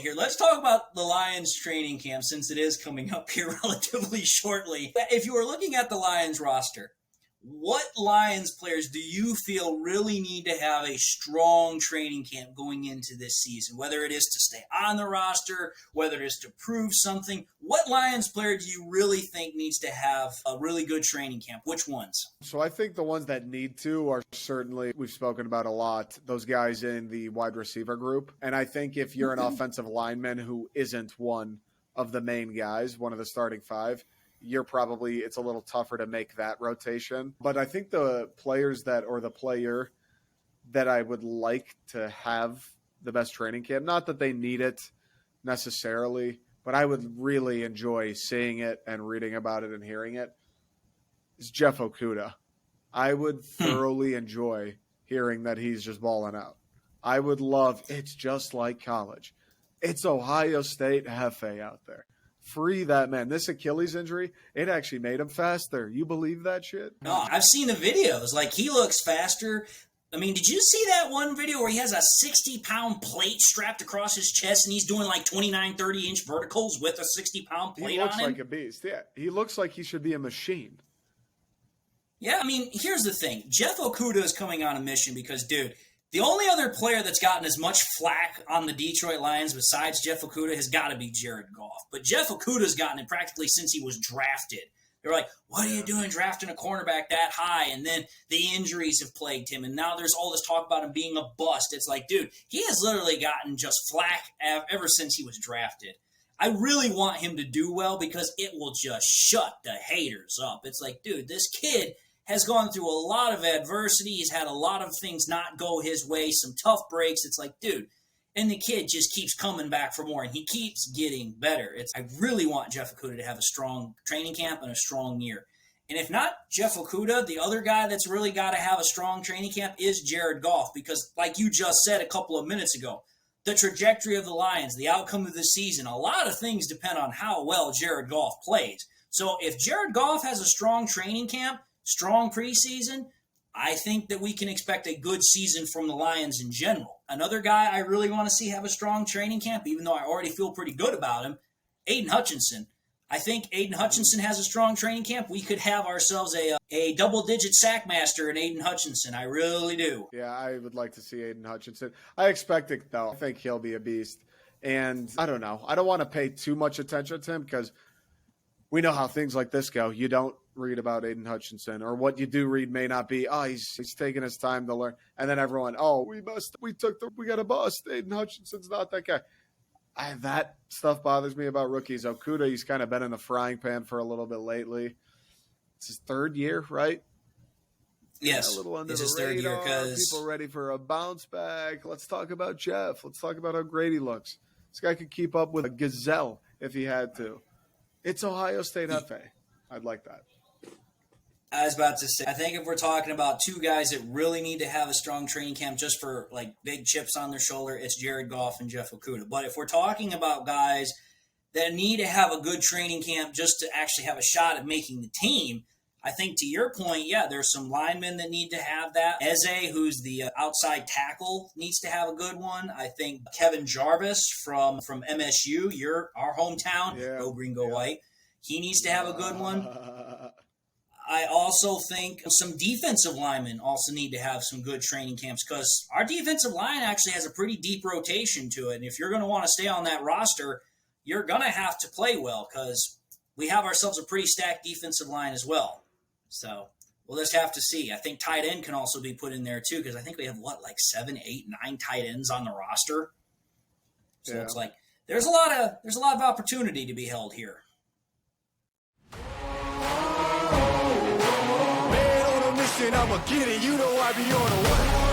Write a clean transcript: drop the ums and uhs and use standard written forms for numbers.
Here, let's talk about the Lions training camp since it is coming up here relatively shortly. If you are looking at the Lions roster, what Lions players do you feel really need to have a strong training camp going into this season? Whether it is to stay on the roster, whether it is to prove something, what Lions player do you really think needs to have a really good training camp? Which ones? So I think the ones that need to are certainly, we've spoken about a lot, those guys in the wide receiver group. And I think if you're an offensive lineman who isn't one of the main guys, one of the starting five, it's a little tougher to make that rotation. But I think the player that I would like to have the best training camp, not that they need it necessarily, but I would really enjoy seeing it and reading about it and hearing it, is Jeff Okuda. I would thoroughly enjoy hearing that he's just balling out. I would love, it's just like college. It's Ohio State Hefe out there. Free that man. This Achilles injury, it actually made him faster. You believe that shit? No, I've seen the videos. Like, he looks faster. I mean, did you see that one video where he has a 60-pound plate strapped across his chest and he's doing like 29, 30-inch verticals with a 60-pound plate on him? He looks like a beast, yeah. He looks like he should be a machine. Yeah, I mean, here's the thing. Jeff Okudah is coming on a mission because, dude, the only other player that's gotten as much flack on the Detroit Lions besides Jeff Okudah has got to be Jared Goff. But Jeff Okudah's gotten it practically since he was drafted. They're like, what are you doing drafting a cornerback that high? And then the injuries have plagued him. And now there's all this talk about him being a bust. It's like, dude, he has literally gotten just flack ever since he was drafted. I really want him to do well because it will just shut the haters up. It's like, dude, this kid has gone through a lot of adversity. He's had a lot of things not go his way, some tough breaks. It's like, dude, and the kid just keeps coming back for more, and he keeps getting better. I really want Jeff Okudah to have a strong training camp and a strong year. And if not Jeff Okudah, the other guy that's really got to have a strong training camp is Jared Goff, because like you just said a couple of minutes ago, the trajectory of the Lions, the outcome of the season, a lot of things depend on how well Jared Goff plays. So if Jared Goff has a strong training camp, strong preseason, I think that we can expect a good season from the Lions in general. Another guy I really want to see have a strong training camp, even though I already feel pretty good about him, Aiden Hutchinson. I think Aiden Hutchinson has a strong training camp. We could have ourselves a double-digit sack master in Aiden Hutchinson. I really do. Yeah, I would like to see Aiden Hutchinson. I expect it, though. I think he'll be a beast. And I don't know. I don't want to pay too much attention to him because we know how things like this go. You don't read about Aiden Hutchinson, or what you do read may not be, he's taking his time to learn. And then everyone, we got a bust. Aiden Hutchinson's not that guy. That stuff bothers me about rookies. Okuda, he's kind of been in the frying pan for a little bit lately. It's his third year, right? Yes, a little under it's the his third year radar. because People ready for a bounce back. Let's talk about Jeff. Let's talk about how great he looks. This guy could keep up with a gazelle if he had to. It's Ohio State Hefe. I'd like that. I was about to say, I think if we're talking about two guys that really need to have a strong training camp just for like big chips on their shoulder, it's Jared Goff and Jeff Okudah. But if we're talking about guys that need to have a good training camp just to actually have a shot at making the team, I think to your point, yeah, there's some linemen that need to have that. Eze, who's the outside tackle, needs to have a good one. I think Kevin Jarvis from MSU, our hometown, go green, go white. He needs to have a good one. I also think some defensive linemen also need to have some good training camps because our defensive line actually has a pretty deep rotation to it. And if you're going to want to stay on that roster, you're going to have to play well because we have ourselves a pretty stacked defensive line as well. So we'll just have to see. I think tight end can also be put in there too because I think we have, 7, 8, 9 tight ends on the roster. So it's like there's a lot of opportunity to be held here. I'ma get it, you know I be on the way.